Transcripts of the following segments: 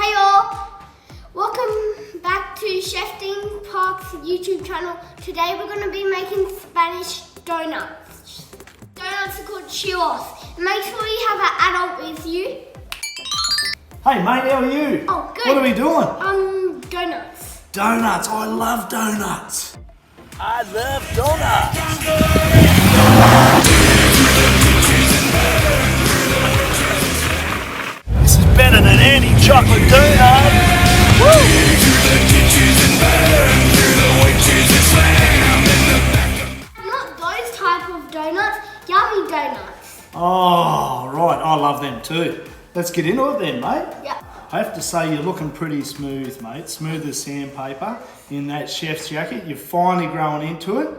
Hey all, welcome back to Chef Dean Park's YouTube channel. Today we're going to be making Spanish donuts. Donuts are called churros. Make sure you have an adult with you. Hey mate, how are you? Oh, good. What are we doing? Donuts. Donuts, I love donuts. I love donuts. This is better than any chocolate donut. Woo! Not those type of donuts, yummy donuts. Oh, right, I love them too. Let's get into it then, mate. Yeah. I have to say you're looking pretty smooth, mate. Smooth as sandpaper in that chef's jacket. You're finally growing into it.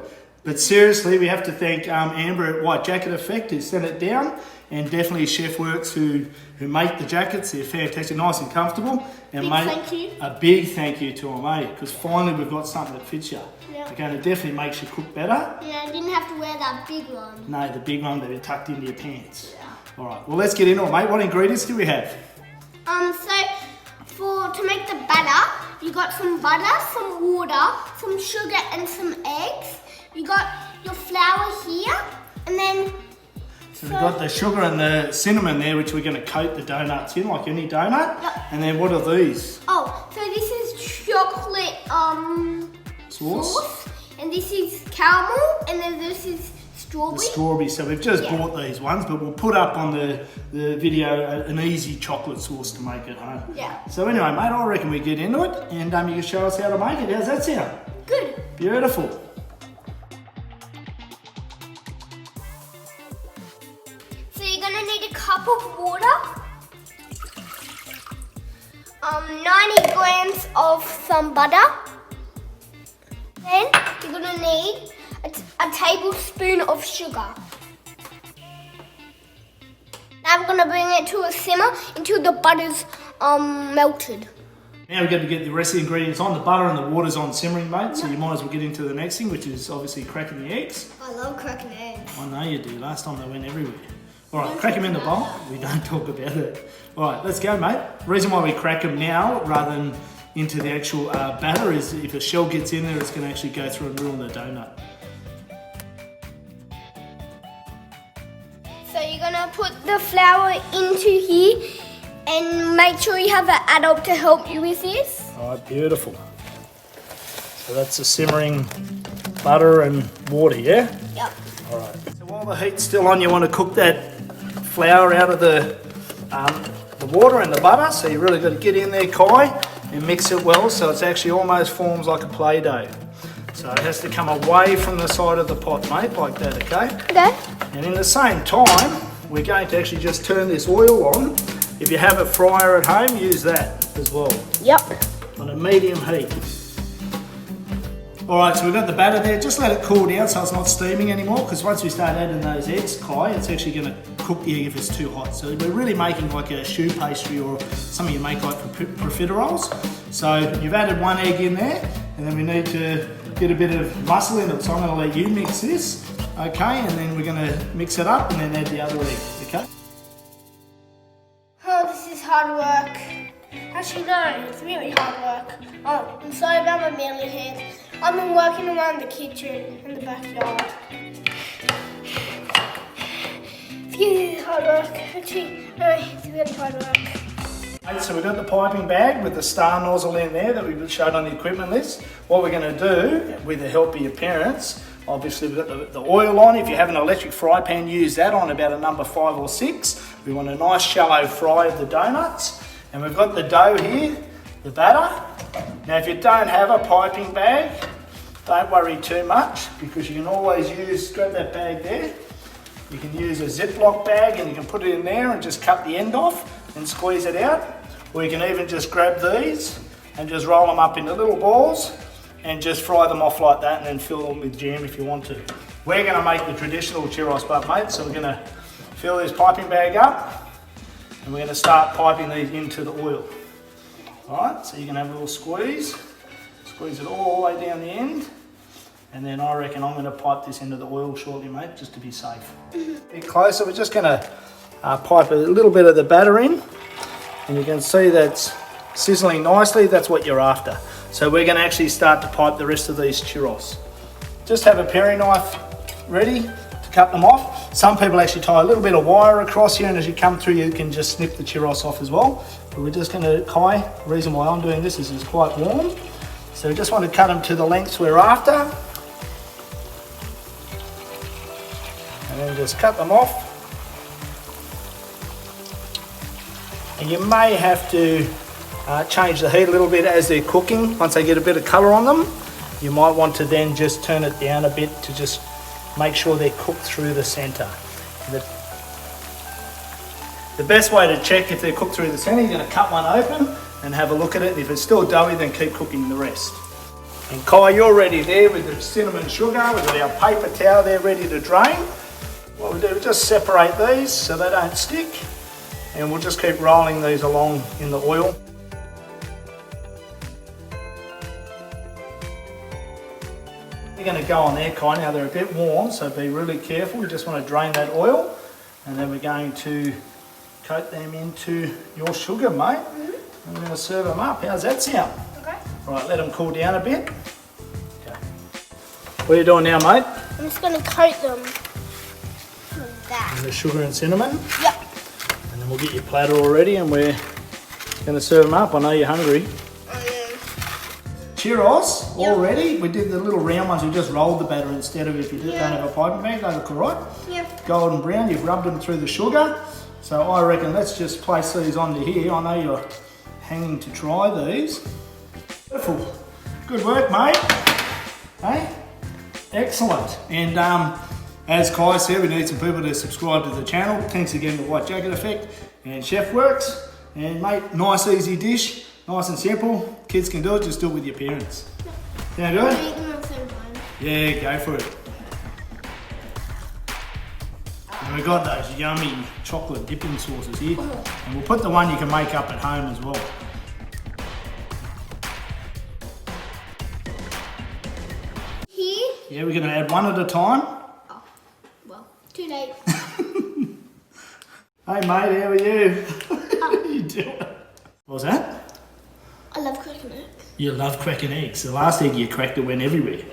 But seriously, we have to thank Amber at White Jacket Effect who sent it down, and definitely Chef Works who make the jackets. They're fantastic, nice and comfortable. And Big mate, thank you. a big thank you to them, mate, because finally we've got something that fits you. Yeah. Okay, and it definitely makes you cook better. Yeah, I didn't have to wear that big one. No, the big one that are tucked into your pants. Yeah. All right, well let's get into it, mate. What ingredients do we have? To make the batter, you got some butter, some water, some sugar and some eggs. You got your flour here, and then... So we've got the sugar and the cinnamon there, which we're going to coat the donuts in, like any donut. Yep. And then what are these? Oh, so this is chocolate Sauce. and this is caramel, and then this is strawberry. The strawberry. So we've just bought these ones, but we'll put up on the video an easy chocolate sauce to make at home. Yeah. So anyway, mate, I reckon we get into it, and you can show us how to make it. How's that sound? Good. Beautiful. So you're gonna need a cup of water, 90 grams of some butter. Then you're gonna need a tablespoon of sugar. Now we're gonna bring it to a simmer until the butter's melted. Now we've got to get the rest of the ingredients on. The butter and the water's on simmering, mate, so you might as well get into the next thing, which is obviously cracking the eggs. I love cracking eggs. I know you do. Last time they went everywhere. All right, crack them in the bowl. We don't talk about it. All right, let's go, mate. The reason why we crack them now rather than into the actual batter is if a shell gets in there, it's going to actually go through and ruin the donut. So you're gonna put the flour into here and make sure you have an adult to help you with this. All right, beautiful. So that's the simmering butter and water, yeah? Yep. All right. So while the heat's still on, you want to cook that flour out of the water and the butter. So you really got to get in there, Kai, and mix it well so it's actually almost forms like a Play-Doh. So it has to come away from the side of the pot, mate, like that, okay? Okay. And in the same time, we're going to actually just turn this oil on. If you have a fryer at home, use that as well. Yep. On a medium heat. All right, so we've got the batter there. Just let it cool down so it's not steaming anymore, because once we start adding those eggs, Kai, it's actually going to cook the egg if it's too hot. So we're really making like a choux pastry or something you make like for profiteroles. So you've added one egg in there, and then we need to get a bit of muscle in it. So I'm going to let you mix this, okay? And then we're going to mix it up and then add the other egg, okay? Oh, this is hard work. Actually, no, it's really hard work. Oh, I'm sorry about my manly hands. I've been working around the kitchen and the backyard. It's really hard work. Actually, no, it's really hard work. Okay, so we've got the piping bag with the star nozzle in there that we showed on the equipment list. What we're going to do, with the help of your parents, obviously we've got the oil on. If you have an electric fry pan, use that on about a number 5 or 6. We want a nice shallow fry of the donuts. And we've got the dough here, the batter. Now if you don't have a piping bag, don't worry too much, because you can always grab that bag there. You can use a Ziploc bag and you can put it in there and just cut the end off and squeeze it out. Or you can even just grab these and just roll them up into little balls and just fry them off like that and then fill them with jam if you want to. We're going to make the traditional churros butt, mate, so we're going to fill this piping bag up and we're going to start piping these into the oil. Alright, so you can have a little squeeze it all the way down the end, and then I reckon I'm going to pipe this into the oil shortly, mate, just to be safe. A bit closer, we're just going to pipe a little bit of the batter in, and you can see that's sizzling nicely, that's what you're after. So we're going to actually start to pipe the rest of these churros. Just have a paring knife ready to cut them off. Some people actually tie a little bit of wire across here, and as you come through you can just snip the churros off as well. But we're just going to, the reason why I'm doing this is it's quite warm. So we just want to cut them to the lengths we're after. And then just cut them off. And you may have to change the heat a little bit as they're cooking. Once they get a bit of colour on them, you might want to then just turn it down a bit to just make sure they're cooked through the centre. The best way to check if they're cooked through the centre, you're going to cut one open and have a look at it. If it's still doughy, then keep cooking the rest. And Kai, you're ready there with the cinnamon sugar. We've got our paper towel there ready to drain. What we do is just separate these so they don't stick. And we'll just keep rolling these along in the oil. They're going to go on there, Kai. Now they're a bit warm, so be really careful. You just want to drain that oil, and then we're going to coat them into your sugar, mate. And we're going to serve them up. How's that sound? Okay. Right, let them cool down a bit. Okay. What are you doing now, mate? I'm just going to coat them with that. And the sugar and cinnamon. Yep. And then we'll get your platter all ready, and we're going to serve them up. I know you're hungry. Churros, all ready. We did the little round ones, we just rolled the batter instead of if you don't have a piping bag. They look alright. Yep. Golden brown, you've rubbed them through the sugar. So I reckon let's just place these onto here. I know you're hanging to try these. Beautiful. Good work, mate. Hey? Excellent. And as Kai said, we need some people to subscribe to the channel. Thanks again to White Jacket Effect and Chef Works. And mate, nice easy dish. Nice and simple. Kids can do it, just do it with your parents. Can I do it? Yeah, go for it. And we've got those yummy chocolate dipping sauces here. And we'll put the one you can make up at home as well. Here? Yeah, we're going to add one at a time. Oh, well, too late. Hey mate, how are you? How are you doing? What was that? I love cracking eggs. You love cracking eggs. The last egg you cracked, it went everywhere.